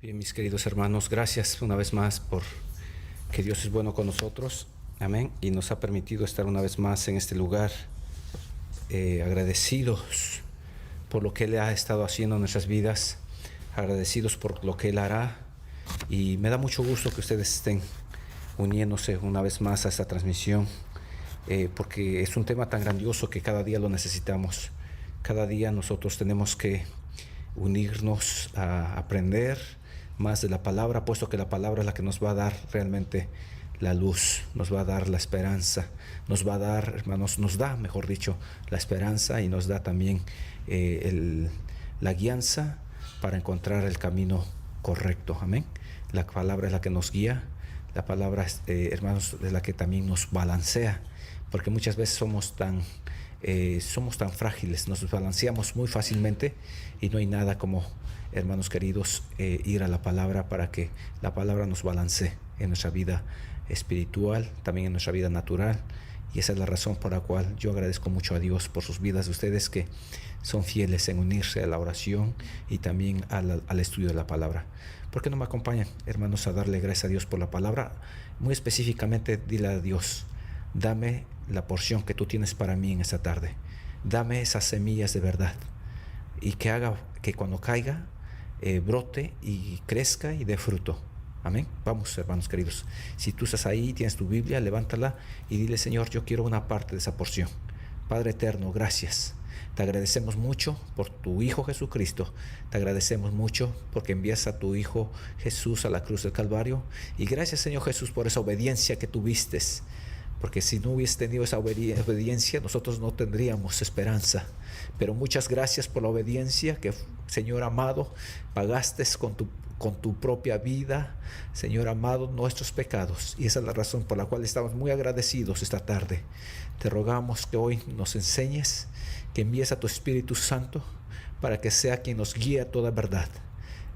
Bien, mis queridos hermanos, gracias una vez más por que Dios es bueno con nosotros, amén, y nos ha permitido estar una vez más en este lugar, agradecidos por lo que Él ha estado haciendo en nuestras vidas, agradecidos por lo que Él hará, y me da mucho gusto que ustedes estén uniéndose una vez más a esta transmisión, porque es un tema tan grandioso que cada día lo necesitamos. Cada día nosotros tenemos que unirnos a aprender más de la palabra, puesto que la palabra es la que nos va a dar realmente la luz, nos va a dar la esperanza, nos va a dar, hermanos, nos da, mejor dicho, la esperanza, y nos da también la guianza para encontrar el camino correcto. Amén. La palabra es la que nos guía, la palabra, hermanos, es la que también nos balancea, porque muchas veces somos tan frágiles, nos balanceamos muy fácilmente, y no hay nada como, hermanos queridos, ir a la palabra para que la palabra nos balancee en nuestra vida espiritual, también en nuestra vida natural. Y esa es la razón por la cual yo agradezco mucho a Dios por sus vidas de ustedes, que son fieles en unirse a la oración y también al estudio de la palabra. ¿Por qué no me acompañan, hermanos, a darle gracias a Dios por la palabra? Muy específicamente, dile a Dios: dame la porción que tú tienes para mí en esta tarde. Dame esas semillas de verdad, y que haga que cuando caiga, brote y crezca y dé fruto. Amén. Vamos, hermanos queridos. Si tú estás ahí, tienes tu Biblia, levántala y dile: Señor, yo quiero una parte de esa porción. Padre eterno, gracias. Te agradecemos mucho por tu Hijo Jesucristo. Te agradecemos mucho porque envías a tu Hijo Jesús a la cruz del Calvario. Y gracias, Señor Jesús, por esa obediencia que tuviste. Porque si no hubiese tenido esa obediencia, nosotros no tendríamos esperanza. Pero muchas gracias por la obediencia que, Señor amado, pagaste con tu propia vida, Señor amado, nuestros pecados. Y esa es la razón por la cual estamos muy agradecidos esta tarde. Te rogamos que hoy nos enseñes, que envíes a tu Espíritu Santo para que sea quien nos guíe a toda verdad.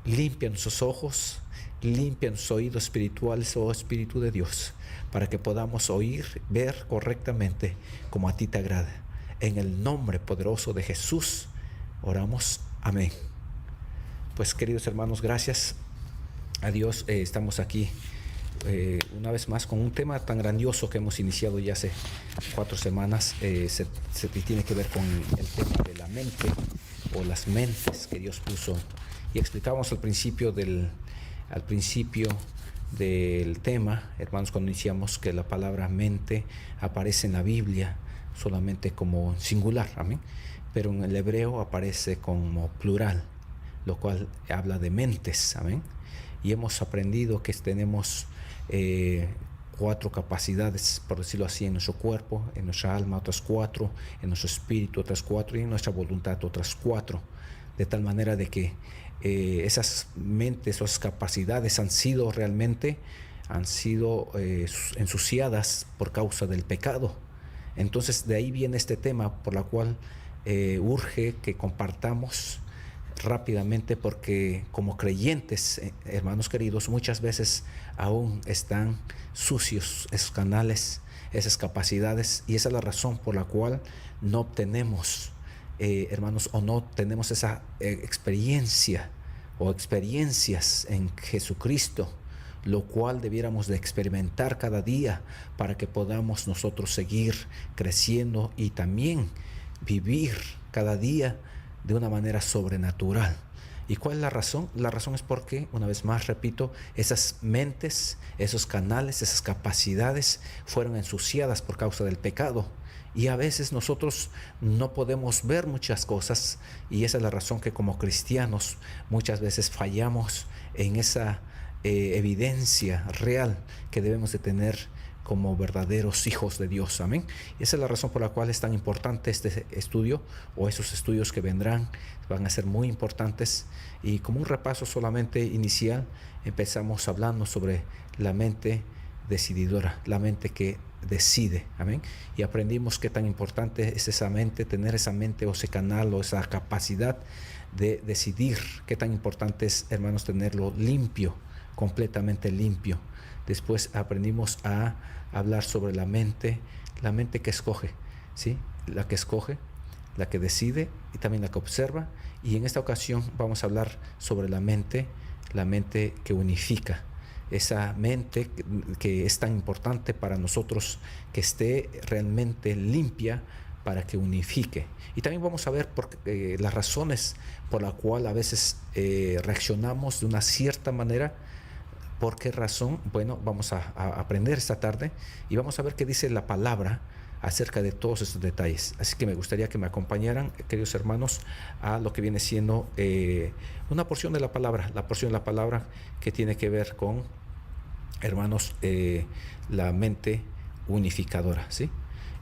Limpia nuestros ojos, limpia nuestros oídos espirituales, oh Espíritu de Dios, para que podamos oír, ver correctamente como a ti te agrada. En el nombre poderoso de Jesús oramos. Amén. Pues, queridos hermanos, gracias a Dios, estamos aquí una vez más con un tema tan grandioso que hemos iniciado ya hace 4 semanas. Se tiene que ver con el tema de la mente, o las mentes que Dios puso. Y explicábamos al principio del tema, hermanos, cuando iniciamos, que la palabra mente aparece en la Biblia solamente como singular, amén, pero en el hebreo aparece como plural, lo cual habla de mentes, amén. Y hemos aprendido que tenemos 4 capacidades, por decirlo así, en nuestro cuerpo, en nuestra alma otras 4, en nuestro espíritu otras 4, y en nuestra voluntad otras 4, de tal manera de que esas mentes o esas capacidades han sido ensuciadas por causa del pecado. Entonces, de ahí viene este tema, por la cual urge que compartamos rápidamente, porque como creyentes, hermanos queridos, muchas veces aún están sucios esos canales, esas capacidades, y esa es la razón por la cual no obtenemos, hermanos, o no tenemos esa experiencia o experiencias en Jesucristo, lo cual debiéramos de experimentar cada día para que podamos nosotros seguir creciendo y también vivir cada día de una manera sobrenatural. ¿Y cuál es la razón? La razón es porque, una vez más repito, esas mentes, esos canales, esas capacidades fueron ensuciadas por causa del pecado. Y a veces nosotros no podemos ver muchas cosas, y esa es la razón que como cristianos muchas veces fallamos en esa evidencia real que debemos de tener como verdaderos hijos de Dios. Amén. Y esa es la razón por la cual es tan importante este estudio, o esos estudios que vendrán van a ser muy importantes. Y como un repaso solamente inicial, empezamos hablando sobre la mente decididora, la mente que decide. Amén. Y aprendimos qué tan importante es esa mente, tener esa mente o ese canal o esa capacidad de decidir. Qué tan importante es, hermanos, tenerlo limpio, completamente limpio. Después aprendimos a hablar sobre la mente que escoge, ¿sí? La que escoge, la que decide y también la que observa. Y en esta ocasión vamos a hablar sobre la mente la mente que unifica, esa mente que es tan importante para nosotros, que esté realmente limpia para que unifique. Y también vamos a ver las razones por las cuales a veces reaccionamos de una cierta manera. ¿Por qué razón? Bueno, vamos a aprender esta tarde y vamos a ver qué dice la palabra acerca de todos estos detalles. Así que me gustaría que me acompañaran, queridos hermanos, a lo que viene siendo una porción de la palabra que tiene que ver con, hermanos, la mente unificadora, ¿sí?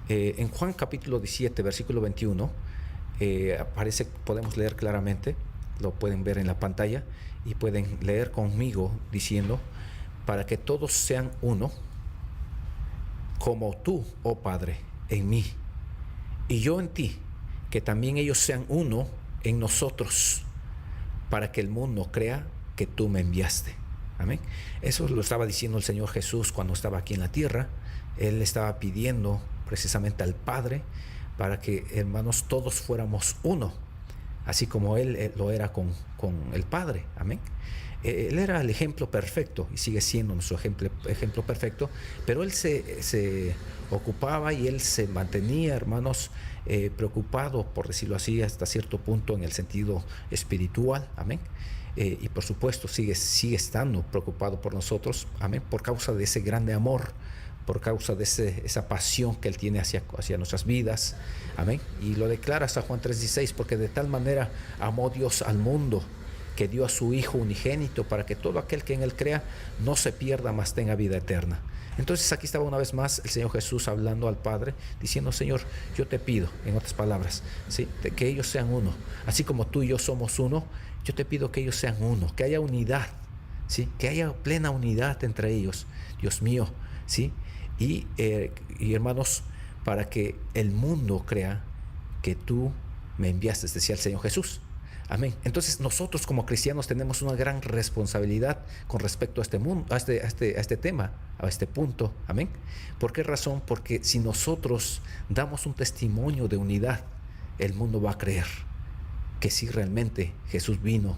En Juan capítulo 17, versículo 21, podemos leer claramente, lo pueden ver en la pantalla y pueden leer conmigo diciendo: para que todos sean uno, como tú, oh Padre, en mí, y yo en ti, que también ellos sean uno en nosotros, para que el mundo crea que tú me enviaste. Amén. Eso lo estaba diciendo el Señor Jesús cuando estaba aquí en la tierra. Él estaba pidiendo precisamente al Padre para que, hermanos, todos fuéramos uno, así como Él lo era con el Padre. Amén. Él era el ejemplo perfecto y sigue siendo nuestro ejemplo perfecto, pero Él se ocupaba y Él se mantenía, hermanos, preocupado, por decirlo así, hasta cierto punto en el sentido espiritual. Amén. Y por supuesto sigue estando preocupado por nosotros. Amén. Por causa de ese grande amor, por causa de esa pasión que Él tiene hacia nuestras vidas. Amén. Y lo declara San Juan 3:16, porque de tal manera amó Dios al mundo, que dio a su Hijo unigénito, para que todo aquel que en Él crea no se pierda, mas tenga vida eterna. Entonces aquí estaba una vez más el Señor Jesús hablando al Padre, diciendo: Señor, yo te pido, en otras palabras, ¿sí?, que ellos sean uno. Así como tú y yo somos uno, yo te pido que ellos sean uno, que haya unidad, ¿sí?, que haya plena unidad entre ellos, Dios mío, ¿sí? Y hermanos, para que el mundo crea que tú me enviaste, decía el Señor Jesús. Amén. Entonces nosotros como cristianos tenemos una gran responsabilidad con respecto a este mundo, a este tema, a este punto. Amén. ¿Por qué razón? Porque si nosotros damos un testimonio de unidad, el mundo va a creer que sí, realmente Jesús vino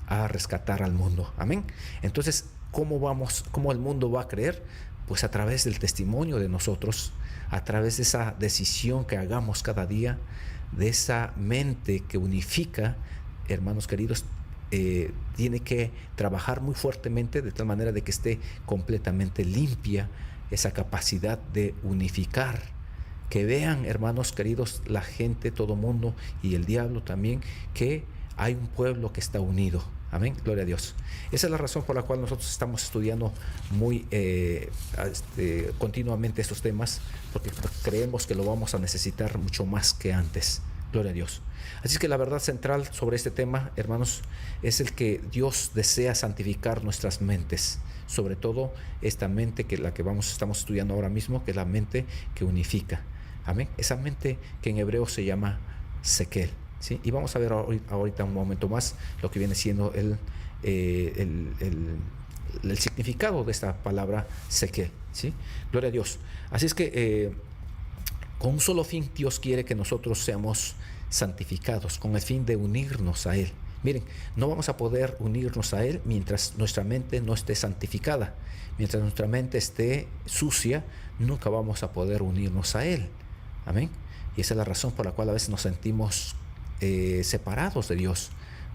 a rescatar al mundo. Amén. Entonces, ¿cómo el mundo va a creer? Pues a través del testimonio de nosotros, a través de esa decisión que hagamos cada día, de esa mente que unifica. Hermanos queridos, tiene que trabajar muy fuertemente de tal manera de que esté completamente limpia esa capacidad de unificar. Que vean, hermanos queridos, la gente, todo mundo y el diablo también, que hay un pueblo que está unido. Amén, gloria a Dios. Esa es la razón por la cual nosotros estamos estudiando muy continuamente estos temas, porque creemos que lo vamos a necesitar mucho más que antes. Gloria a Dios. Así es que la verdad central sobre este tema, hermanos, es el que Dios desea santificar nuestras mentes, sobre todo esta mente que estamos estudiando ahora mismo, que es la mente que unifica. Amén. Esa mente que en hebreo se llama Sekel, ¿sí? Y vamos a ver ahorita un momento más lo que viene siendo el significado de esta palabra Sekel, ¿sí? Gloria a Dios. Así es que con un solo fin Dios quiere que nosotros seamos santificados, con el fin de unirnos a Él. Miren, no vamos a poder unirnos a Él mientras nuestra mente no esté santificada. Mientras nuestra mente esté sucia, nunca vamos a poder unirnos a Él. Amén. Y esa es la razón por la cual a veces nos sentimos separados de Dios.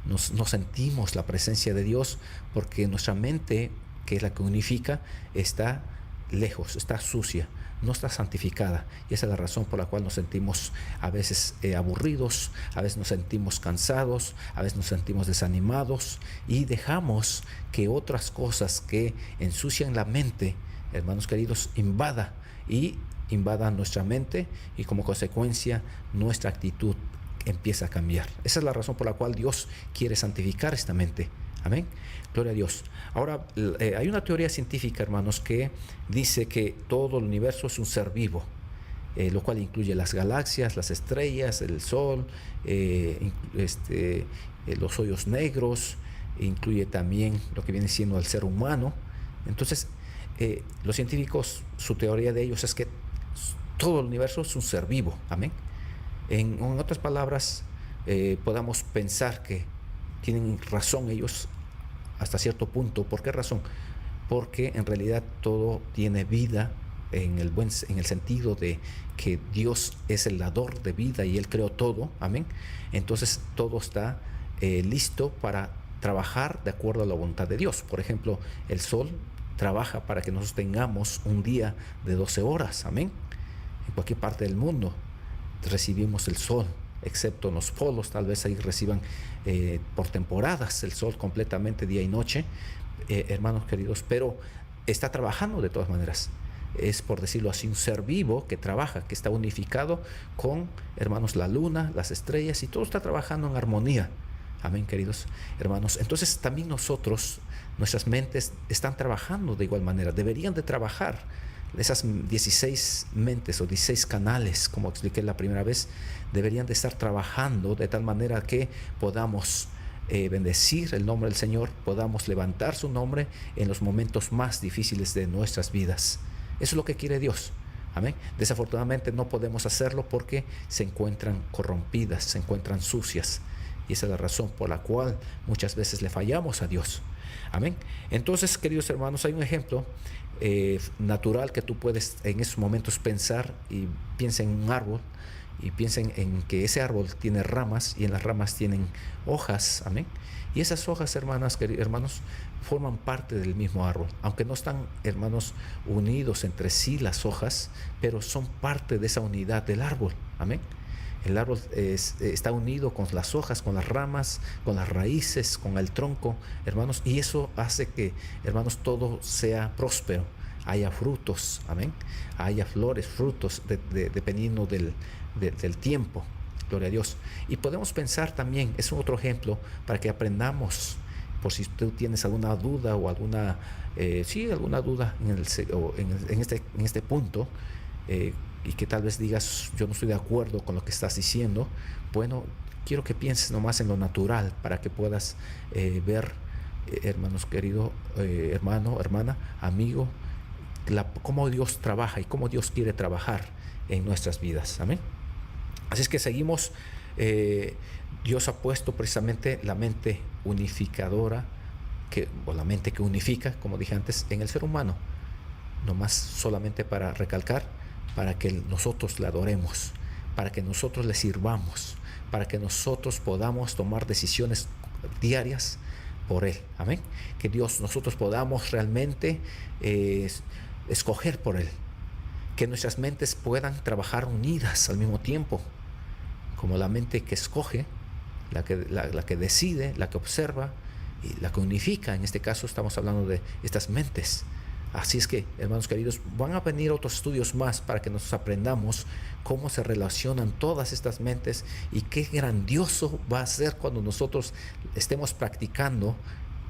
No sentimos la presencia de Dios, porque nuestra mente, que es la que unifica, está lejos, está sucia, no está santificada. Y esa es la razón por la cual nos sentimos a veces aburridos, a veces nos sentimos cansados, a veces nos sentimos desanimados, y dejamos que otras cosas que ensucian la mente, hermanos queridos, invadan nuestra mente, y como consecuencia nuestra actitud empieza a cambiar. Esa es la razón por la cual Dios quiere santificar esta mente. Amén. Gloria a Dios. Ahora, hay una teoría científica, hermanos, que dice que todo el universo es un ser vivo, lo cual incluye las galaxias, las estrellas, el sol, los hoyos negros, incluye también lo que viene siendo el ser humano. Entonces, los científicos, su teoría de ellos es que todo el universo es un ser vivo. Amén. En otras palabras, podamos pensar que tienen razón ellos hasta cierto punto. ¿Por qué razón? Porque en realidad todo tiene vida en el sentido de que Dios es el dador de vida y Él creó todo, amén. Entonces todo está listo para trabajar de acuerdo a la voluntad de Dios. Por ejemplo, el sol trabaja para que nosotros tengamos un día de 12 horas, amén. En cualquier parte del mundo recibimos el sol, excepto en los polos, tal vez ahí reciban por temporadas el sol completamente día y noche, hermanos queridos, pero está trabajando de todas maneras. Es, por decirlo así, un ser vivo que trabaja, que está unificado con, hermanos, la luna, las estrellas, y todo está trabajando en armonía. Amén, queridos hermanos. Entonces también nosotros, nuestras mentes están trabajando de igual manera, deberían de trabajar. Esas 16 mentes o 16 canales, como expliqué la primera vez, deberían de estar trabajando de tal manera que podamos bendecir el nombre del Señor, podamos levantar su nombre en los momentos más difíciles de nuestras vidas. Eso es lo que quiere Dios. Amén. Desafortunadamente no podemos hacerlo porque se encuentran corrompidas, se encuentran sucias. Y esa es la razón por la cual muchas veces le fallamos a Dios. Amén. Entonces, queridos hermanos, hay un ejemplo natural que tú puedes en esos momentos pensar, y piensa en un árbol, y piensen en que ese árbol tiene ramas, y en las ramas tienen hojas. Amén. Y esas hojas, hermanos, forman parte del mismo árbol, aunque no están, hermanos, unidos entre sí las hojas, pero son parte de esa unidad del árbol. Amén. El árbol está unido con las hojas, con las ramas, con las raíces, con el tronco, hermanos, y eso hace que, hermanos, todo sea próspero, haya frutos, amén, haya flores, frutos, dependiendo del tiempo. Gloria a Dios. Y podemos pensar también, es otro ejemplo para que aprendamos, por si tú tienes alguna duda o alguna duda en este punto, y que tal vez digas, yo no estoy de acuerdo con lo que estás diciendo. Bueno, quiero que pienses nomás en lo natural para que puedas ver, hermanos querido, hermano, hermana, amigo, cómo Dios trabaja y cómo Dios quiere trabajar en nuestras vidas. Amén. Así es que seguimos. Dios ha puesto precisamente la mente unificadora, o la mente que unifica, como dije antes, en el ser humano. Nomás solamente para recalcar, para que nosotros le adoremos, para que nosotros le sirvamos, para que nosotros podamos tomar decisiones diarias por Él. Amén. Que nosotros podamos realmente escoger por Él. Que nuestras mentes puedan trabajar unidas al mismo tiempo, como la mente que escoge, la que decide, la que observa y la que unifica. En este caso estamos hablando de estas mentes. Así es que, hermanos queridos, van a venir otros estudios más para que nosotros aprendamos cómo se relacionan todas estas mentes, y qué grandioso va a ser cuando nosotros estemos practicando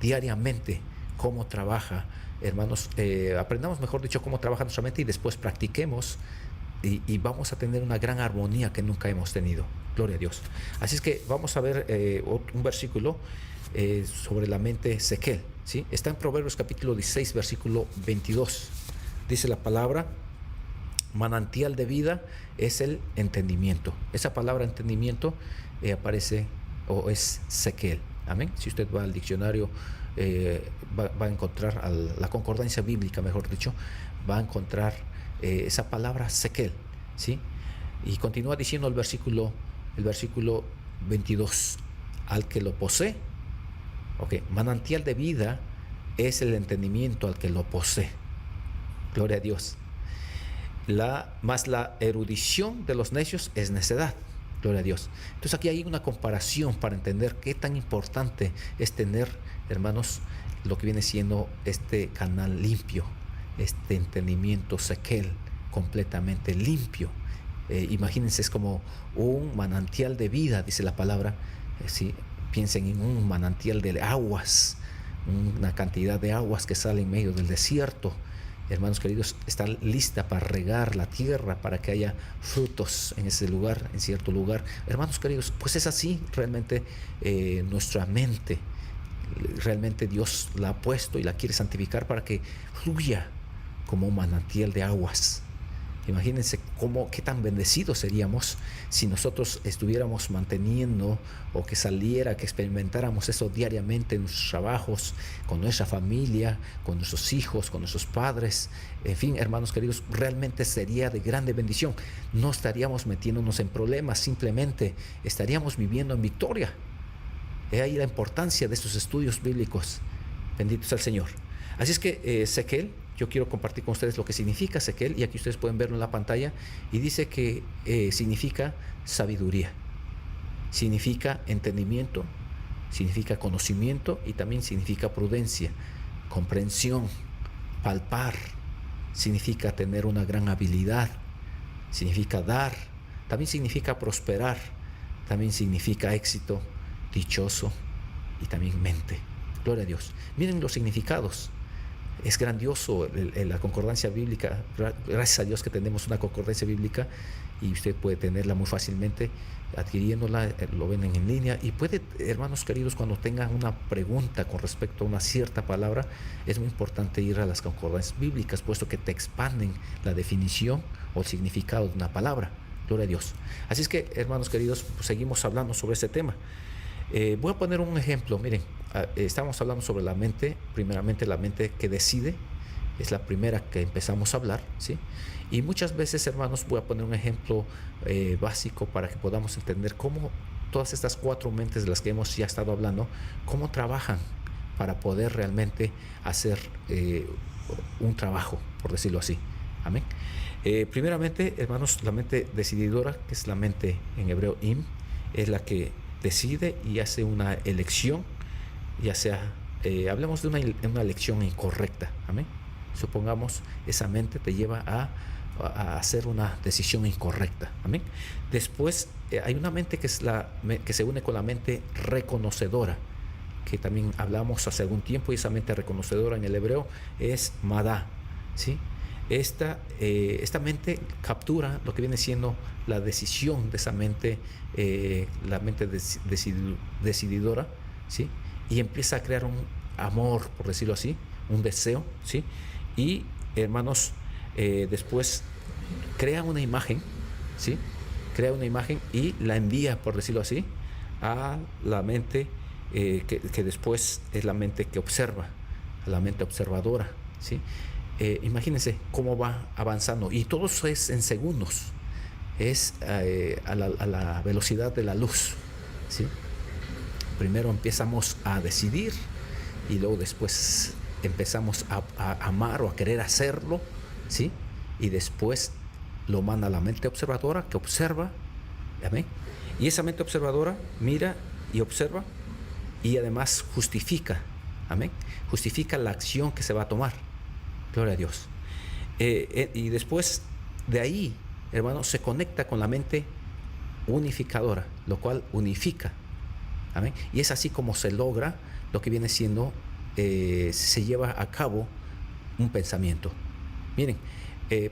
diariamente cómo trabaja, hermanos, aprendamos, mejor dicho, cómo trabaja nuestra mente, y después practiquemos, y vamos a tener una gran armonía que nunca hemos tenido. Gloria a Dios. Así es que vamos a ver un versículo sobre la mente Sequel, ¿sí? Está en Proverbios capítulo 16, versículo 22. Dice la palabra: manantial de vida es el entendimiento. Esa palabra entendimiento aparece, o es Sequel. Amén. Si usted va al diccionario, va a encontrar, la concordancia bíblica, mejor dicho, va a encontrar esa palabra Sequel, ¿sí? Y continúa diciendo el versículo 22: al que lo posee. Manantial de vida es el entendimiento al que lo posee. Gloria a Dios. Más la erudición de los necios es necedad. Gloria a Dios. Entonces aquí hay una comparación para entender qué tan importante es tener, hermanos, lo que viene siendo este canal limpio, este entendimiento Sequel, completamente limpio. Imagínense, es como un manantial de vida, dice la palabra. ¿Sí? Piensen en un manantial de aguas, una cantidad de aguas que sale en medio del desierto. Hermanos queridos, está lista para regar la tierra, para que haya frutos en ese lugar, en cierto lugar. Hermanos queridos, pues es así realmente nuestra mente. Realmente Dios la ha puesto y la quiere santificar para que fluya como un manantial de aguas Imagínense qué tan bendecidos seríamos si nosotros estuviéramos manteniendo o que experimentáramos eso diariamente en nuestros trabajos, con nuestra familia, con nuestros hijos, con nuestros padres. En fin, hermanos queridos, realmente sería de grande bendición. No estaríamos metiéndonos en problemas, simplemente estaríamos viviendo en victoria. He ahí la importancia de estos estudios bíblicos. Bendito sea el Señor. Así es que Sequel, yo quiero compartir con ustedes lo que significa Sequel, y aquí ustedes pueden verlo en la pantalla, y dice que significa sabiduría, significa entendimiento, significa conocimiento y también significa prudencia, comprensión, palpar, significa tener una gran habilidad, significa dar, también significa prosperar, también significa éxito, dichoso y también mente. Gloria a Dios. Miren los significados. Es grandioso la concordancia bíblica. Gracias a Dios que tenemos una concordancia bíblica y usted puede tenerla muy fácilmente adquiriéndola, lo venden en línea, y puede, hermanos queridos, cuando tengan una pregunta con respecto a una cierta palabra, es muy importante ir a las concordancias bíblicas, puesto que te expanden la definición o el significado de una palabra. Gloria a Dios. Así es que, hermanos queridos, pues seguimos hablando sobre este tema. Voy a poner un ejemplo. Miren, estamos hablando sobre la mente. Primeramente, la mente que decide es la primera que empezamos a hablar, ¿sí? Y muchas veces, hermanos, voy a poner un ejemplo básico para que podamos entender cómo todas estas cuatro mentes de las que hemos ya estado hablando, cómo trabajan para poder realmente hacer un trabajo, por decirlo así. Amén. Primeramente, hermanos, la mente decididora, que es la mente en hebreo im, es la que decide y hace una elección, ya sea, hablemos de una elección incorrecta. Amén. Supongamos, esa mente te lleva a hacer una decisión incorrecta. Amén. Después hay una mente que se une con la mente reconocedora, que también hablamos hace algún tiempo, y esa mente reconocedora en el hebreo es madá, ¿sí? Esta mente captura lo que viene siendo la decisión de esa mente, la mente decididora, ¿sí? Y empieza a crear un amor, por decirlo así, un deseo, ¿sí? Y, hermanos, después crea una imagen, ¿sí? Crea una imagen y la envía, por decirlo así, a la mente que después es la mente que observa, a la mente observadora, ¿sí? Imagínense cómo va avanzando, y todo eso es en segundos, es a la velocidad de la luz, ¿sí? Primero empezamos a decidir y luego después empezamos a amar o a querer hacerlo, ¿sí? Y después lo manda a la mente observadora, que observa, ¿amén? Y esa mente observadora mira y observa y además justifica, ¿amén? Justifica la acción que se va a tomar. Gloria a Dios. Y después de ahí, hermanos, se conecta con la mente unificadora, lo cual unifica. Amén. Y es así como se logra lo que viene siendo, se lleva a cabo un pensamiento. Miren,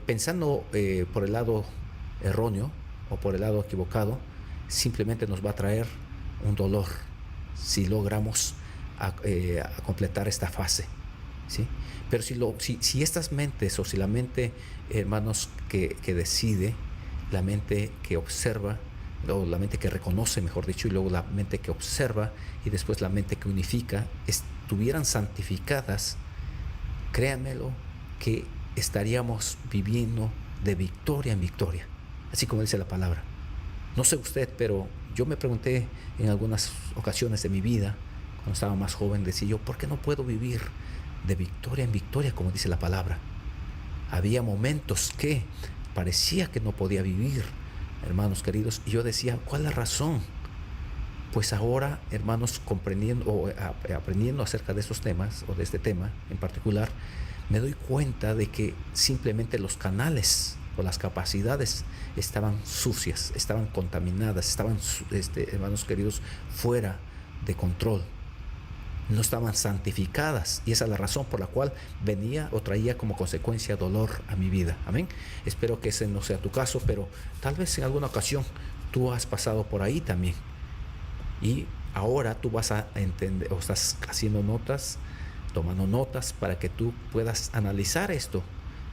pensando por el lado erróneo o por el lado equivocado, simplemente nos va a traer un dolor si logramos a completar esta fase, ¿sí? Pero si estas mentes, o si la mente, hermanos, que decide, la mente que observa, o la mente que reconoce, mejor dicho, y luego la mente que observa, y después la mente que unifica, estuvieran santificadas, créanmelo, que estaríamos viviendo de victoria en victoria, así como dice la palabra. No sé usted, pero yo me pregunté en algunas ocasiones de mi vida, cuando estaba más joven, decía yo, ¿por qué no puedo vivir de victoria en victoria, como dice la palabra? Había momentos que parecía que no podía vivir, hermanos queridos, y yo decía, ¿cuál es la razón? Pues ahora, hermanos, comprendiendo o aprendiendo acerca de estos temas, o de este tema en particular, me doy cuenta de que simplemente los canales o las capacidades estaban sucias, estaban contaminadas, estaban, hermanos queridos, fuera de control. No estaban santificadas, y esa es la razón por la cual venía o traía como consecuencia dolor a mi vida. Amén. Espero que ese no sea tu caso, pero tal vez en alguna ocasión tú has pasado por ahí también, y ahora tú vas a entender, o estás haciendo notas, tomando notas para que tú puedas analizar esto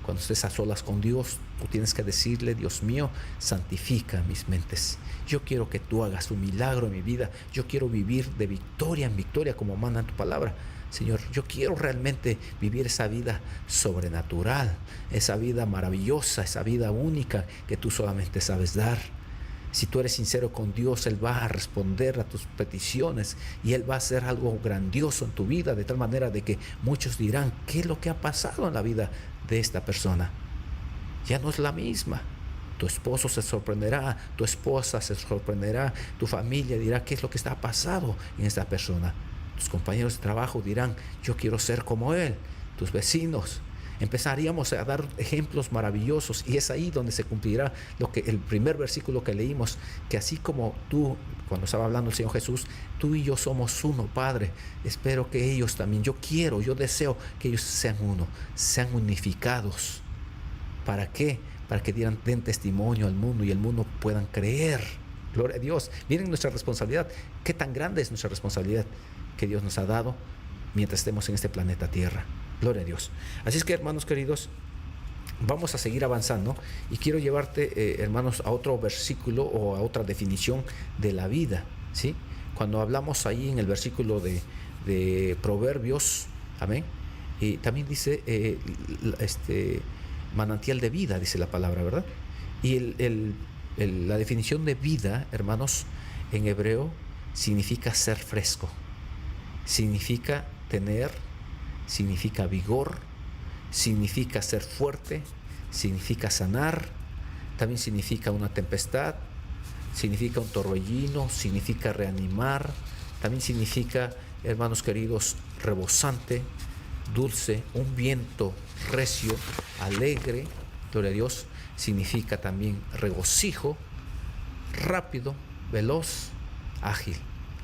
Cuando estés a solas con Dios, tú tienes que decirle: Dios mío, santifica mis mentes. Yo quiero que tú hagas un milagro en mi vida. Yo quiero vivir de victoria en victoria como manda en tu palabra. Señor, yo quiero realmente vivir esa vida sobrenatural, esa vida maravillosa, esa vida única que tú solamente sabes dar. Si tú eres sincero con Dios, Él va a responder a tus peticiones y Él va a hacer algo grandioso en tu vida, de tal manera de que muchos dirán: ¿qué es lo que ha pasado en la vida de esta persona? Ya no es la misma. Tu esposo se sorprenderá, tu esposa se sorprenderá, tu familia dirá: ¿qué es lo que está pasando en esta persona? Tus compañeros de trabajo dirán: yo quiero ser como él. Tus vecinos. Empezaríamos a dar ejemplos maravillosos, y es ahí donde se cumplirá lo que el primer versículo que leímos, que así como tú, cuando estaba hablando el Señor Jesús, tú y yo somos uno, Padre. Espero que ellos también, yo deseo que ellos sean uno, sean unificados. ¿Para qué? Para que den testimonio al mundo y el mundo puedan creer. Gloria a Dios. Miren nuestra responsabilidad. Qué tan grande es nuestra responsabilidad que Dios nos ha dado mientras estemos en este planeta Tierra. Gloria a Dios. Así es que, hermanos queridos, vamos a seguir avanzando, y quiero llevarte, hermanos, a otro versículo o a otra definición de la vida, ¿sí? Cuando hablamos ahí en el versículo de Proverbios, amén, y también dice manantial de vida, dice la palabra, ¿verdad? Y la definición de vida, hermanos, en hebreo significa ser fresco, significa tener, significa vigor, significa ser fuerte, significa sanar, también significa una tempestad, significa un torbellino, significa reanimar, también significa, hermanos queridos, rebosante, dulce, un viento recio, alegre, gloria a Dios. Significa también regocijo, rápido, veloz, ágil.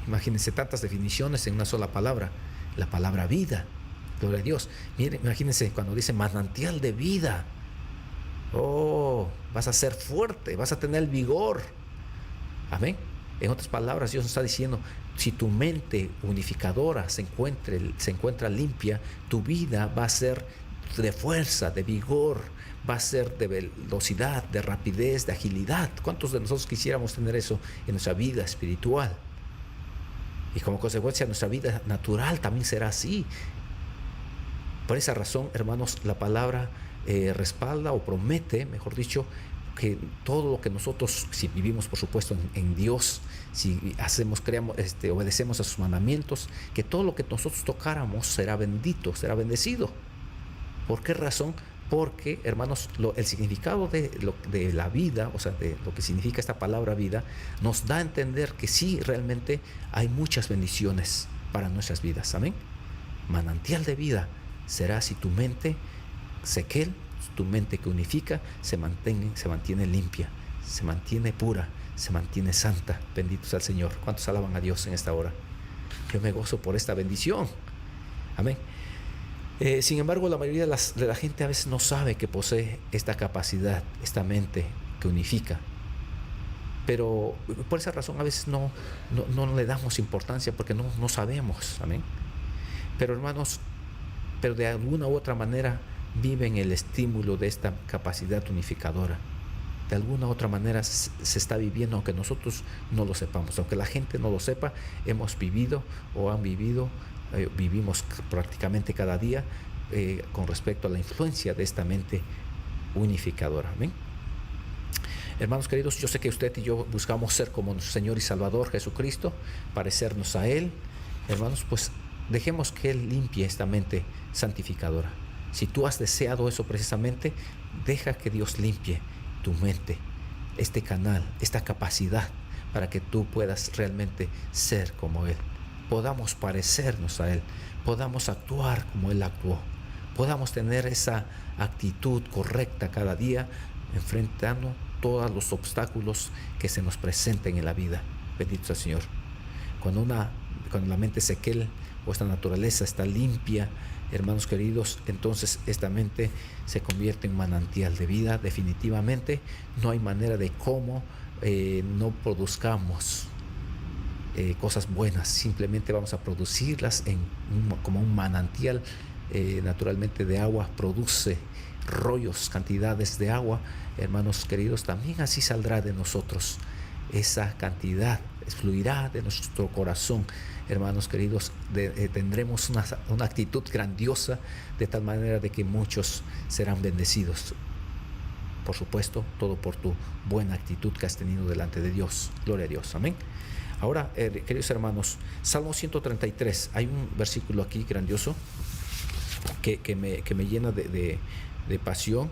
Imagínense tantas definiciones en una sola palabra, la palabra vida. Gloria a Dios. Miren, imagínense cuando dice manantial de vida. Oh, vas a ser fuerte, vas a tener vigor. Amén. En otras palabras, Dios nos está diciendo: si tu mente unificadora se encuentra limpia, tu vida va a ser de fuerza, de vigor, va a ser de velocidad, de rapidez, de agilidad. ¿Cuántos de nosotros quisiéramos tener eso en nuestra vida espiritual? Y como consecuencia, nuestra vida natural también será así. Por esa razón, hermanos, la palabra respalda o promete, mejor dicho, que todo lo que nosotros, si vivimos por supuesto en Dios, si obedecemos a sus mandamientos, que todo lo que nosotros tocáramos será bendito, será bendecido. ¿Por qué razón? Porque, hermanos, el significado de la vida, o sea, de lo que significa esta palabra vida, nos da a entender que sí, realmente hay muchas bendiciones para nuestras vidas. Amén. Manantial de vida será si tu mente, sequel, tu mente que unifica, se mantiene limpia, se mantiene pura, se mantiene santa. Bendito sea el Señor. ¿Cuántos alaban a Dios en esta hora? Yo me gozo por esta bendición. Amén. Sin embargo, la mayoría de la gente a veces no sabe que posee esta capacidad, esta mente que unifica. Pero por esa razón a veces no le damos importancia, porque no sabemos. Amén. Pero, hermanos, pero de alguna u otra manera viven el estímulo de esta capacidad unificadora. De alguna u otra manera se está viviendo, aunque nosotros no lo sepamos, aunque la gente no lo sepa. Hemos vivido o han vivido, vivimos prácticamente cada día con respecto a la influencia de esta mente unificadora. ¿Amén? Hermanos queridos, yo sé que usted y yo buscamos ser como nuestro Señor y Salvador Jesucristo, parecernos a Él. Hermanos, pues dejemos que Él limpie esta mente santificadora. Si tú has deseado eso precisamente, deja que Dios limpie tu mente, este canal, esta capacidad, para que tú puedas realmente ser como Él, podamos parecernos a Él, podamos actuar como Él actuó, podamos tener esa actitud correcta cada día, enfrentando todos los obstáculos que se nos presenten en la vida. Bendito sea el Señor. Cuando la mente sequel o esta naturaleza está limpia, hermanos queridos, entonces esta mente se convierte en manantial de vida. Definitivamente no hay manera de cómo no produzcamos cosas buenas. Simplemente vamos a producirlas como un manantial naturalmente de agua produce rollos, cantidades de agua, hermanos queridos, también así saldrá de nosotros. Esa cantidad fluirá de nuestro corazón, hermanos queridos. Tendremos una actitud grandiosa, de tal manera de que muchos serán bendecidos. Por supuesto, todo por tu buena actitud que has tenido delante de Dios. Gloria a Dios. Amén. Ahora, queridos hermanos, Salmo 133. Hay un versículo aquí grandioso que me llena de pasión.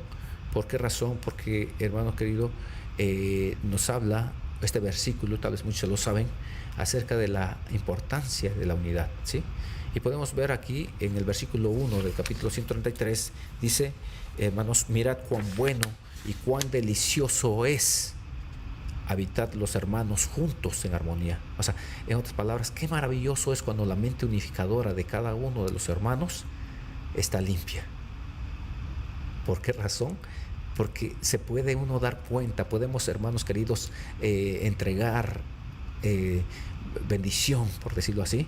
¿Por qué razón? Porque, hermano querido, nos habla este versículo, tal vez muchos lo saben, acerca de la importancia de la unidad, ¿sí? Y podemos ver aquí en el versículo 1 del capítulo 133, dice, hermanos, mirad cuán bueno y cuán delicioso es habitar los hermanos juntos en armonía. O sea, en otras palabras, qué maravilloso es cuando la mente unificadora de cada uno de los hermanos está limpia. ¿Por qué razón? Porque se puede uno dar cuenta, podemos, hermanos queridos, entregar bendición, por decirlo así.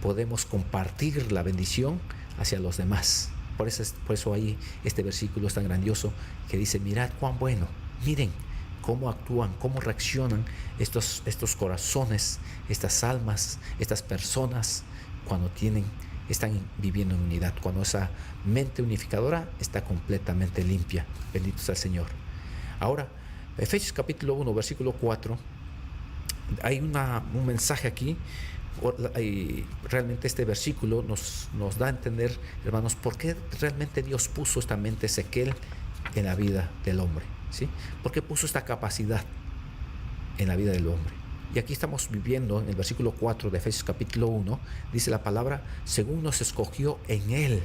Podemos compartir la bendición hacia los demás. Por eso ahí este versículo es tan grandioso que dice, mirad cuán bueno, miren cómo actúan, cómo reaccionan estos corazones, estas almas, estas personas cuando están viviendo en unidad, cuando esa mente unificadora está completamente limpia. Bendito sea el Señor. Ahora, Efesios capítulo 1, versículo 4, hay un mensaje aquí. Realmente este versículo nos da a entender, hermanos, por qué realmente Dios puso esta mente Ezequiel en la vida del hombre, ¿sí? ¿Por qué puso esta capacidad en la vida del hombre? Y aquí estamos viviendo en el versículo 4 de Efesios capítulo 1, dice la palabra, según nos escogió en Él,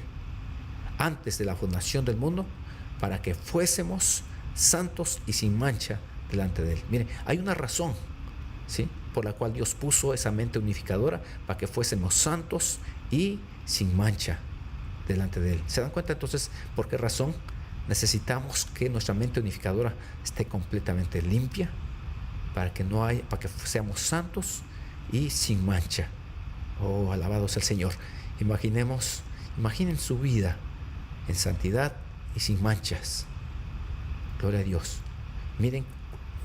antes de la fundación del mundo, para que fuésemos santos y sin mancha delante de Él. Miren, hay una razón, ¿sí?, por la cual Dios puso esa mente unificadora, para que fuésemos santos y sin mancha delante de Él. ¿Se dan cuenta entonces por qué razón necesitamos que nuestra mente unificadora esté completamente limpia? Para que seamos santos y sin mancha. Oh, alabado sea el Señor. Imaginen su vida en santidad y sin manchas. Gloria a Dios. Miren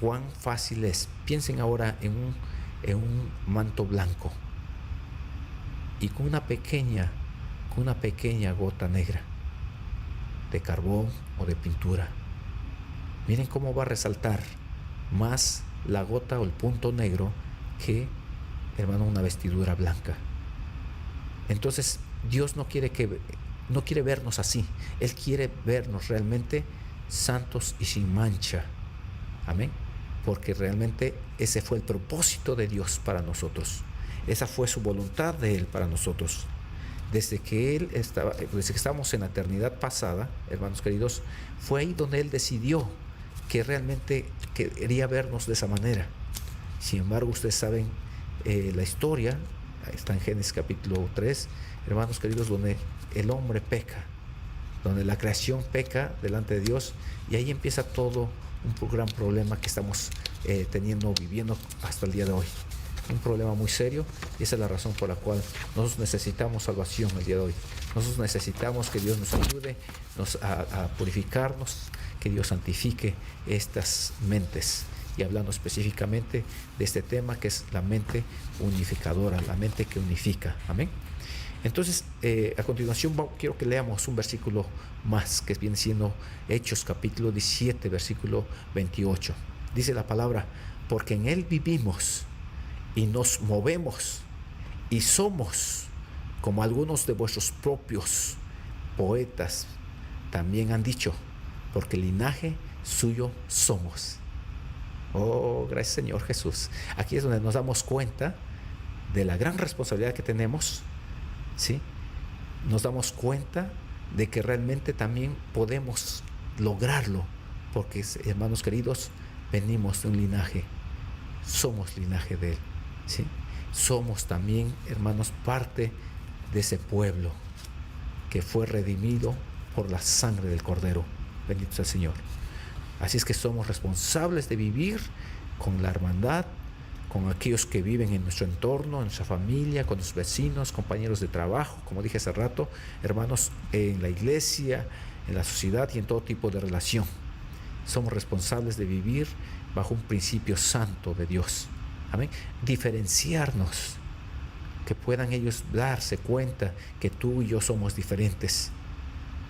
cuán fácil es. Piensen ahora en un manto blanco y con una pequeña gota negra de carbón o de pintura. Miren cómo va a resaltar más la gota o el punto negro que, hermano, una vestidura blanca. Entonces Dios no quiere vernos así. Él quiere vernos realmente santos y sin mancha. Amén. Porque realmente ese fue el propósito de Dios para nosotros. Esa fue su voluntad de Él para nosotros. Desde que estábamos en la eternidad pasada, hermanos queridos, fue ahí donde Él decidió que realmente quería vernos de esa manera. Sin embargo, ustedes saben la historia, está en Génesis capítulo 3, hermanos queridos, donde el hombre peca, donde la creación peca delante de Dios, y ahí empieza todo un gran problema que estamos viviendo hasta el día de hoy. Un problema muy serio, y esa es la razón por la cual nosotros necesitamos salvación el día de hoy. Nosotros necesitamos que Dios nos ayude a purificarnos, que Dios santifique estas mentes. Y hablando específicamente de este tema que es la mente unificadora, la mente que unifica. Amén. Entonces, a continuación quiero que leamos un versículo más, que viene siendo Hechos capítulo 17, versículo 28. Dice la palabra, porque en Él vivimos y nos movemos y somos, como algunos de vuestros propios poetas también han dicho, porque linaje suyo somos. Oh, gracias Señor Jesús. Aquí es donde nos damos cuenta de la gran responsabilidad que tenemos, ¿sí? Nos damos cuenta de que realmente también podemos lograrlo, porque, hermanos queridos, venimos de un linaje, somos linaje de Él, ¿sí? Somos también, hermanos, parte de ese pueblo que fue redimido por la sangre del Cordero. Bendito sea el Señor. Así es que somos responsables de vivir con la hermandad, con aquellos que viven en nuestro entorno, en nuestra familia, con los vecinos, compañeros de trabajo, como dije hace rato, hermanos en la iglesia, en la sociedad y en todo tipo de relación. Somos responsables de vivir bajo un principio santo de Dios. Amén. Diferenciarnos, que puedan ellos darse cuenta que tú y yo somos diferentes.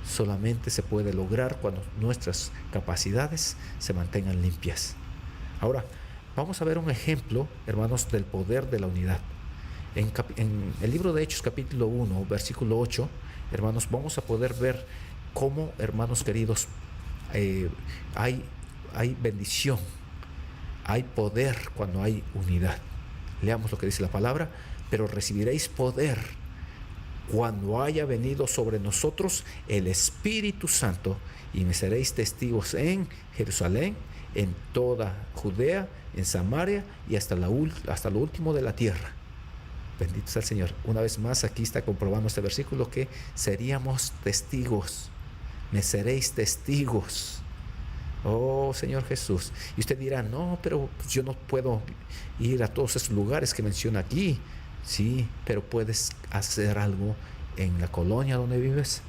Solamente se puede lograr cuando nuestras capacidades se mantengan limpias. Ahora, vamos a ver un ejemplo, hermanos, del poder de la unidad. En el libro de Hechos, capítulo 1, versículo 8, hermanos, vamos a poder ver cómo, hermanos queridos, hay bendición, hay poder cuando hay unidad. Leamos lo que dice la palabra: pero recibiréis poder cuando haya venido sobre nosotros el Espíritu Santo, y me seréis testigos en Jerusalén, en toda Judea, en Samaria y hasta lo último de la tierra. Bendito sea el Señor. Una vez más, aquí está comprobando este versículo que seríamos testigos. Me seréis testigos. Oh, Señor Jesús. Y usted dirá: no, pero yo no puedo ir a todos esos lugares que menciona aquí. Sí, pero puedes hacer algo en la colonia donde vives,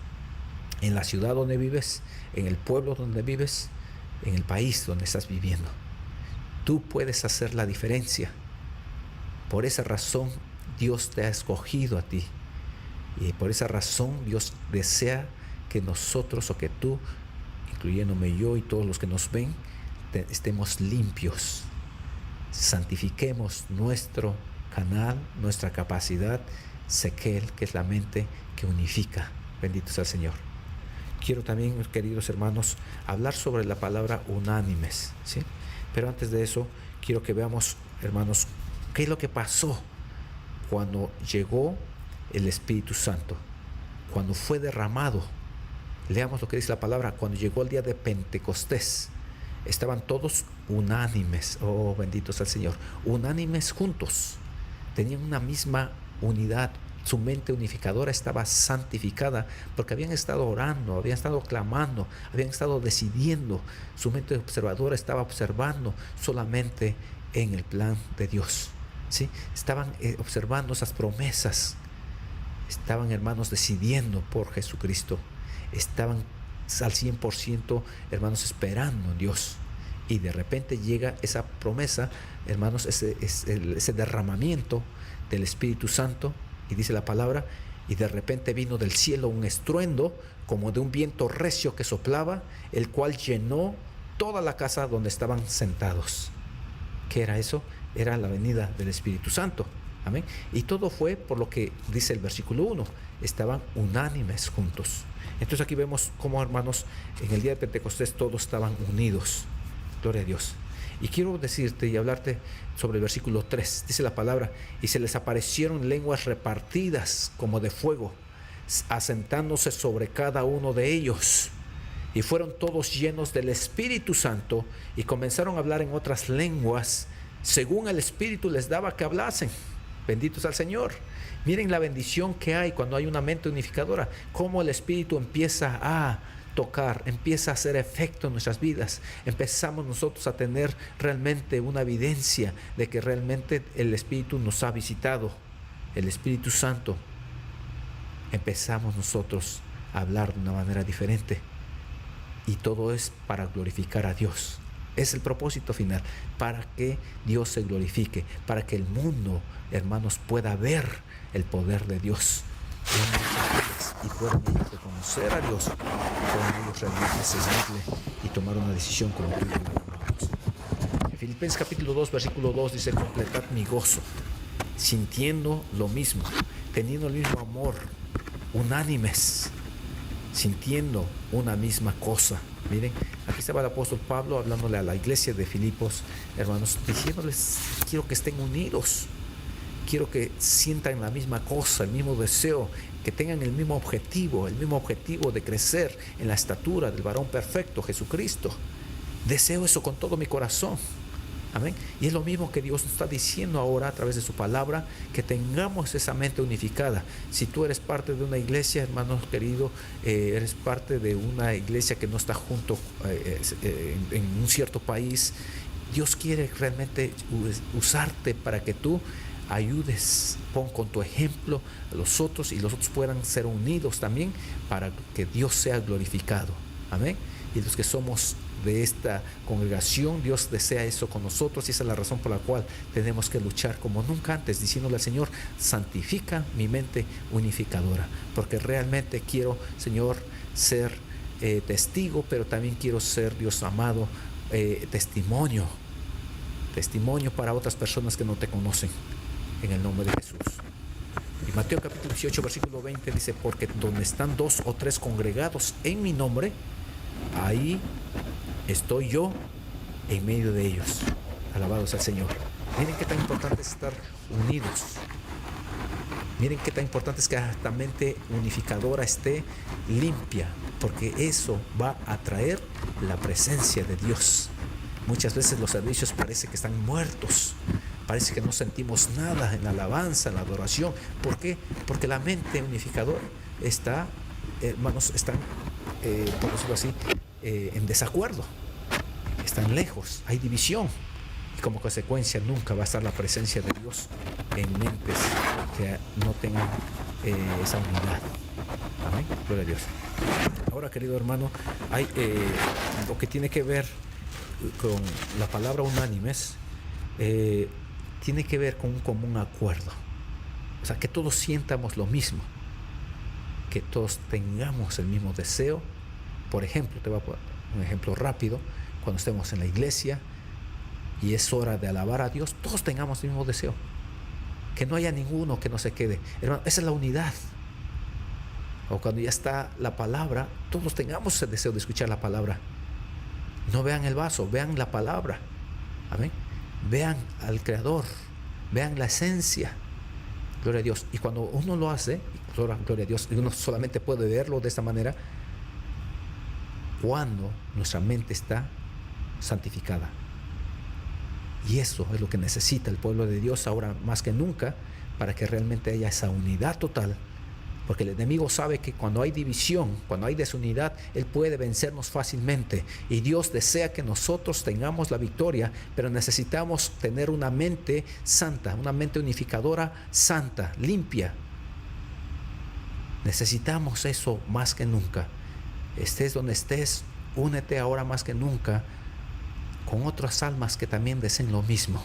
en la ciudad donde vives, en el pueblo donde vives, en el país donde estás viviendo. Tú puedes hacer la diferencia. Por esa razón Dios te ha escogido a ti. Y por esa razón Dios desea que nosotros, o que tú, incluyéndome yo y todos los que nos ven, estemos limpios. Santifiquemos nuestro canal, nuestra capacidad, Sekel, que es la mente que unifica. Bendito sea el Señor. Quiero también, queridos hermanos, hablar sobre la palabra unánimes, ¿sí? Pero antes de eso, quiero que veamos, hermanos, qué es lo que pasó cuando llegó el Espíritu Santo, cuando fue derramado. Leamos lo que dice la palabra: cuando llegó el día de Pentecostés, estaban todos unánimes. Oh, bendito sea el Señor. Unánimes juntos. Tenían una misma unidad. Su mente unificadora estaba santificada porque habían estado orando, habían estado clamando, habían estado decidiendo. Su mente observadora estaba observando solamente en el plan de Dios, ¿sí? Estaban observando esas promesas. Estaban, hermanos, decidiendo por Jesucristo. Estaban al 100%, hermanos, esperando en Dios. Y de repente llega esa promesa, hermanos, ese derramamiento del Espíritu Santo. Y dice la palabra: y de repente vino del cielo un estruendo como de un viento recio que soplaba, el cual llenó toda la casa donde estaban sentados. ¿Qué era eso? Era la venida del Espíritu Santo. Amén. Y todo fue por lo que dice el versículo 1. Estaban unánimes juntos. Entonces aquí vemos cómo, hermanos, en el día de Pentecostés todos estaban unidos. Gloria a Dios. Y quiero decirte y hablarte sobre el versículo 3. Dice la palabra: y se les aparecieron lenguas repartidas como de fuego, asentándose sobre cada uno de ellos. Y fueron todos llenos del Espíritu Santo y comenzaron a hablar en otras lenguas, según el Espíritu les daba que hablasen. Bendito sea el Señor. Miren la bendición que hay cuando hay una mente unificadora. Cómo el Espíritu empieza a tocar, empieza a hacer efecto en nuestras vidas. Empezamos nosotros a tener realmente una evidencia de que realmente el Espíritu nos ha visitado, el Espíritu Santo. Empezamos nosotros a hablar de una manera diferente, y todo es para glorificar a Dios. Es el propósito final, para que Dios se glorifique, para que el mundo, hermanos, pueda ver el poder de Dios y puedan ellos reconocer a Dios, puedan ellos realmente seguirle y tomar una decisión como tú y yo tomamos. En Filipenses capítulo 2, versículo 2 dice: completad mi gozo, sintiendo lo mismo, teniendo el mismo amor, unánimes, sintiendo una misma cosa. Miren, aquí estaba el apóstol Pablo hablándole a la iglesia de Filipos, hermanos, diciéndoles: quiero que estén unidos, quiero que sientan la misma cosa, el mismo deseo, que tengan el mismo objetivo de crecer en la estatura del varón perfecto, Jesucristo. Deseo eso con todo mi corazón. Amén. Y es lo mismo que Dios nos está diciendo ahora a través de su palabra, que tengamos esa mente unificada. Si tú eres parte de una iglesia, hermano querido, eres parte de una iglesia que no está junto en un cierto país, Dios quiere realmente usarte para que tú ayudes, pon con tu ejemplo a los otros y los otros puedan ser unidos también para que Dios sea glorificado. Amén. Y los que somos de esta congregación, Dios desea eso con nosotros y esa es la razón por la cual tenemos que luchar como nunca antes, diciéndole al Señor, santifica mi mente unificadora, porque realmente quiero, Señor, ser testigo, pero también quiero ser, Dios amado, testimonio para otras personas que no te conocen, en el nombre de Jesús. Y Mateo capítulo 18 versículo 20 dice, porque donde están 2 o 3 congregados en mi nombre, ahí estoy yo en medio de ellos. Alabados al Señor. Miren qué tan importante es estar unidos. Miren qué tan importante es que esta mente unificadora esté limpia, porque eso va a traer la presencia de Dios. Muchas veces los servicios parece que están muertos, parece que no sentimos nada en la alabanza, en la adoración. ¿Por qué? Porque la mente unificadora está, hermanos, están, por decirlo así, en desacuerdo, están lejos, hay división. Y como consecuencia nunca va a estar la presencia de Dios en mentes que no tengan esa unidad. Amén. Gloria a Dios. Ahora, querido hermano, hay lo que tiene que ver con la palabra unánimes, tiene que ver con un común acuerdo. O sea, que todos sientamos lo mismo, que todos tengamos el mismo deseo. Por ejemplo, te voy a poner un ejemplo rápido. Cuando estemos en la iglesia y es hora de alabar a Dios, todos tengamos el mismo deseo. Que no haya ninguno que no se quede. Hermano, esa es la unidad. O cuando ya está la palabra, todos tengamos el deseo de escuchar la palabra. No vean el vaso, vean la palabra. Amén. Vean al Creador, vean la esencia. Gloria a Dios. Y cuando uno lo hace, gloria a Dios, y uno solamente puede verlo de esta manera cuando nuestra mente está santificada. Y eso es lo que necesita el pueblo de Dios ahora más que nunca, para que realmente haya esa unidad total. Porque el enemigo sabe que cuando hay división, cuando hay desunidad, él puede vencernos fácilmente. Y Dios desea que nosotros tengamos la victoria, pero necesitamos tener una mente santa, una mente unificadora, santa, limpia. Necesitamos eso más que nunca. Estés donde estés, únete ahora más que nunca con otras almas que también deseen lo mismo.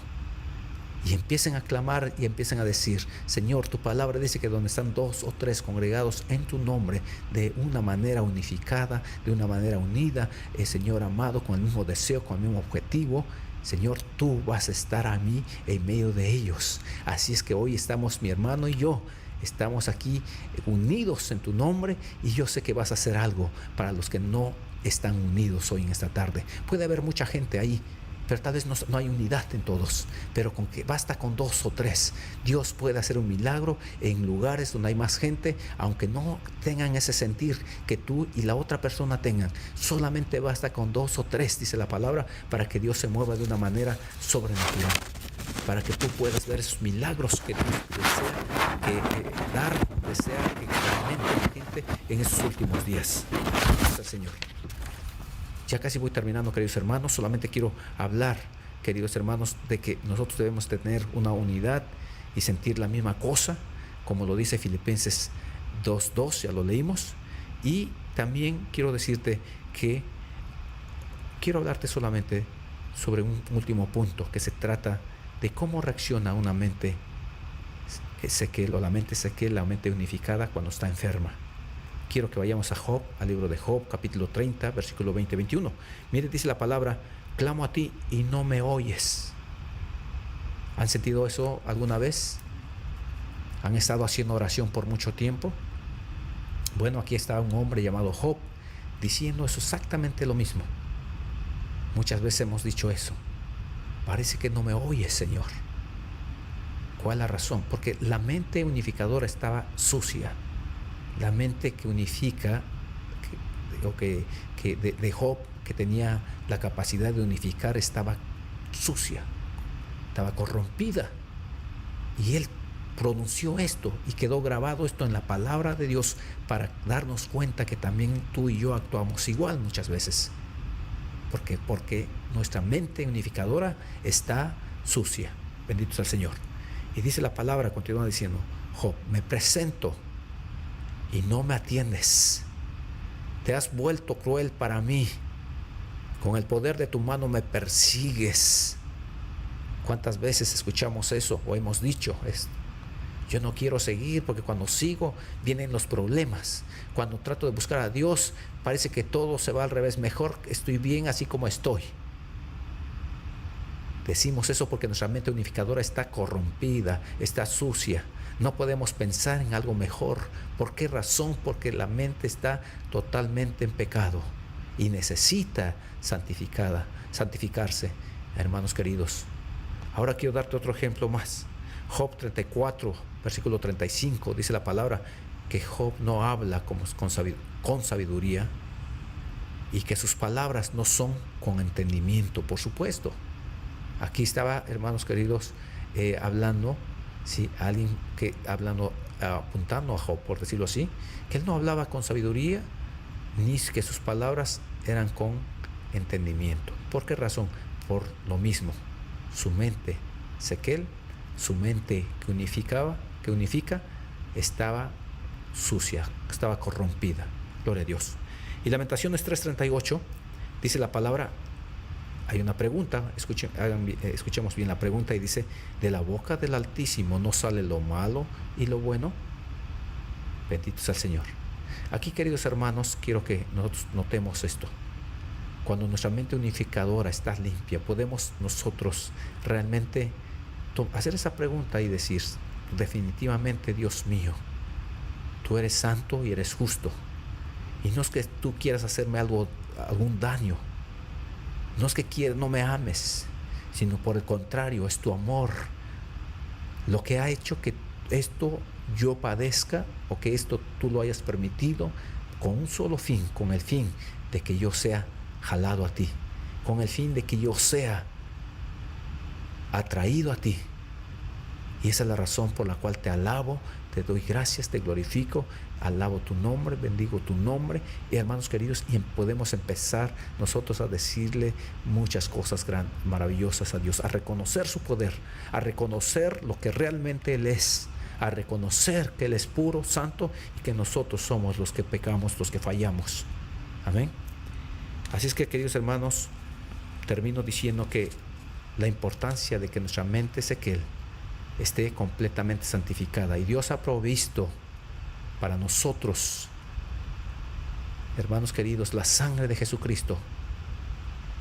Y empiecen a clamar y empiecen a decir, Señor, tu palabra dice que donde están 2 o 3 congregados en tu nombre, de una manera unificada, de una manera unida, Señor amado, con el mismo deseo, con el mismo objetivo, Señor, tú vas a estar a mí en medio de ellos. Así es que hoy estamos, mi hermano y yo, estamos aquí unidos en tu nombre, y yo sé que vas a hacer algo para los que no están unidos hoy en esta tarde. Puede haber mucha gente ahí, pero tal vez no hay unidad en todos, pero con que basta con 2 o 3, Dios puede hacer un milagro en lugares donde hay más gente, aunque no tengan ese sentir que tú y la otra persona tengan. Solamente basta con 2 o 3, dice la palabra, para que Dios se mueva de una manera sobrenatural, para que tú puedas ver esos milagros que Dios desea que experimente la gente en esos últimos días. Gracias al Señor. Ya casi voy terminando, queridos hermanos. Solamente quiero hablar, queridos hermanos, de que nosotros debemos tener una unidad y sentir la misma cosa, como lo dice Filipenses 2:2, ya lo leímos. Y también quiero decirte que quiero hablarte solamente sobre un último punto, que se trata de cómo reacciona una mente Ezequiel, o la mente Ezequiel, la mente unificada, cuando está enferma. Quiero que vayamos a Job, al libro de Job, capítulo 30, versículo 20-21. Mire, dice la palabra, clamo a ti y no me oyes. ¿Han sentido eso alguna vez? ¿Han estado haciendo oración por mucho tiempo? Bueno, aquí está un hombre llamado Job diciendo eso, exactamente lo mismo. Muchas veces hemos dicho eso. Parece que no me oyes, Señor. ¿Cuál es la razón? Porque la mente unificadora estaba sucia. La mente que unifica, de Job, que tenía la capacidad de unificar, estaba sucia, estaba corrompida. Y él pronunció esto y quedó grabado esto en la palabra de Dios para darnos cuenta que también tú y yo actuamos igual muchas veces. Porque nuestra mente unificadora está sucia. Bendito sea el Señor. Y dice la palabra, continúa diciendo: Job, me presento y no me atiendes. Te has vuelto cruel para mí. Con el poder de tu mano me persigues. ¿Cuántas veces escuchamos eso o hemos dicho esto? Yo no quiero seguir porque cuando sigo vienen los problemas. Cuando trato de buscar a Dios parece que todo se va al revés. Mejor estoy bien así como estoy. Decimos eso porque nuestra mente unificadora está corrompida, está sucia. No podemos pensar en algo mejor. ¿Por qué razón? Porque la mente está totalmente en pecado y necesita santificarse, hermanos queridos. Ahora quiero darte otro ejemplo más. Job 34, versículo 35, dice la palabra que Job no habla con sabiduría y que sus palabras no son con entendimiento, por supuesto. Aquí estaba, hermanos queridos, hablando, ¿sí? Alguien que apuntando a Job, por decirlo así, que él no hablaba con sabiduría, ni que sus palabras eran con entendimiento. ¿Por qué razón? Por lo mismo. Su mente, su mente que unifica, estaba sucia, estaba corrompida. Gloria a Dios. Y Lamentaciones 3:38 dice la palabra. Hay una pregunta, escuchemos bien la pregunta, y dice: ¿de la boca del Altísimo no sale lo malo y lo bueno? Bendito sea el Señor. Aquí, queridos hermanos, quiero que nosotros notemos esto. Cuando nuestra mente unificadora está limpia, podemos nosotros realmente hacer esa pregunta y decir: definitivamente, Dios mío, tú eres santo y eres justo. Y no es que tú quieras hacerme algún daño. No es que no me ames, sino por el contrario, es tu amor lo que ha hecho que esto yo padezca, o que esto tú lo hayas permitido, con un solo fin, con el fin de que yo sea jalado a ti, con el fin de que yo sea atraído a ti. Y esa es la razón por la cual te alabo, te doy gracias, te glorifico, alabo tu nombre, bendigo tu nombre. Y hermanos queridos, y podemos empezar nosotros a decirle muchas cosas maravillosas a Dios, a reconocer su poder, a reconocer lo que realmente Él es, a reconocer que Él es puro, santo, y que nosotros somos los que pecamos, los que fallamos. Amén. Así es que, queridos hermanos, termino diciendo que la importancia de que nuestra mente esté completamente santificada, y Dios ha provisto para nosotros, hermanos queridos, la sangre de Jesucristo.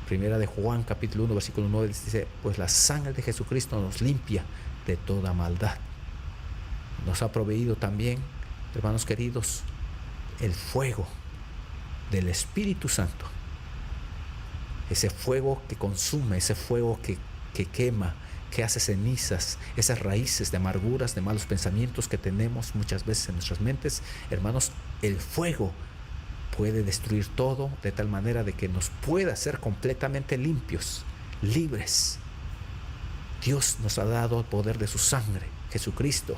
Primera de Juan capítulo 1 versículo 9 dice: pues la sangre de Jesucristo nos limpia de toda maldad. Nos ha proveído también, hermanos queridos, el fuego del Espíritu Santo, ese fuego que consume, ese fuego que quema, que hace cenizas, esas raíces de amarguras, de malos pensamientos que tenemos muchas veces en nuestras mentes. Hermanos, el fuego puede destruir todo de tal manera de que nos pueda hacer completamente limpios, libres. Dios nos ha dado el poder de su sangre, Jesucristo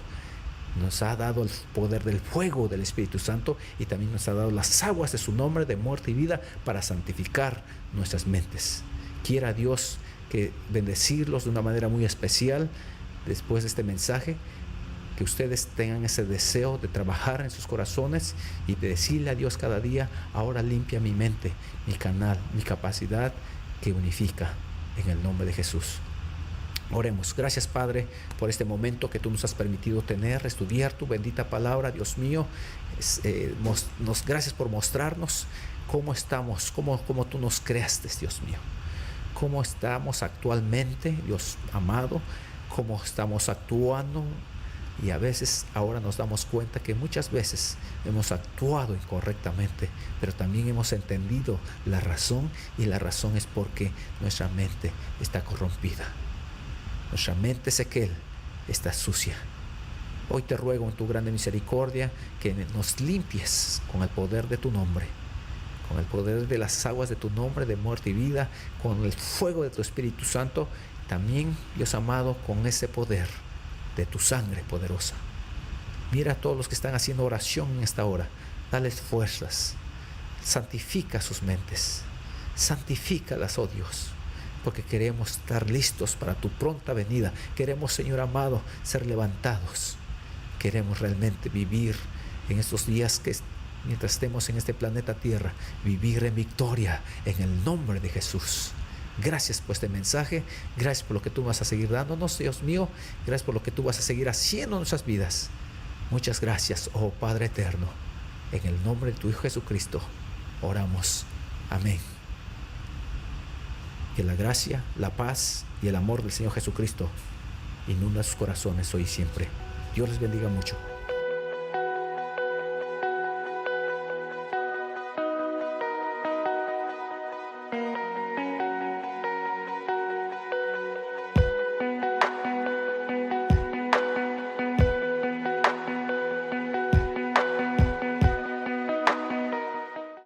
nos ha dado el poder del fuego del Espíritu Santo, y también nos ha dado las aguas de su nombre de muerte y vida para santificar nuestras mentes. Quiera Dios que bendecirlos de una manera muy especial después de este mensaje, que ustedes tengan ese deseo de trabajar en sus corazones y de decirle a Dios cada día: ahora limpia mi mente, mi canal, mi capacidad que unifica, en el nombre de Jesús. Oremos. Gracias, Padre, por este momento que tú nos has permitido tener, estudiar tu bendita palabra, Dios mío. Gracias por mostrarnos cómo estamos, cómo tú nos creaste, Dios mío. Cómo estamos actualmente, Dios amado, cómo estamos actuando. Y a veces ahora nos damos cuenta que muchas veces hemos actuado incorrectamente, pero también hemos entendido la razón, y la razón es porque nuestra mente está corrompida. Nuestra mente está sucia. Hoy te ruego en tu grande misericordia que nos limpies con el poder de tu nombre, con el poder de las aguas de tu nombre de muerte y vida, con el fuego de tu Espíritu Santo, también, Dios amado, con ese poder de tu sangre poderosa. Mira a todos los que están haciendo oración en esta hora, dales fuerzas, santifica sus mentes, santifícalas, oh Dios. porque queremos estar listos para tu pronta venida. Queremos, Señor amado, ser levantados. Queremos realmente vivir en estos días que mientras estemos en este planeta Tierra, vivir en victoria en el nombre de Jesús. Gracias por este mensaje, gracias por lo que tú vas a seguir dándonos, Dios mío, gracias por lo que tú vas a seguir haciendo en nuestras vidas. Muchas gracias, oh Padre eterno, en el nombre de tu Hijo Jesucristo, oramos. Amén. Que la gracia, la paz y el amor del Señor Jesucristo inunda sus corazones hoy y siempre. Dios les bendiga mucho.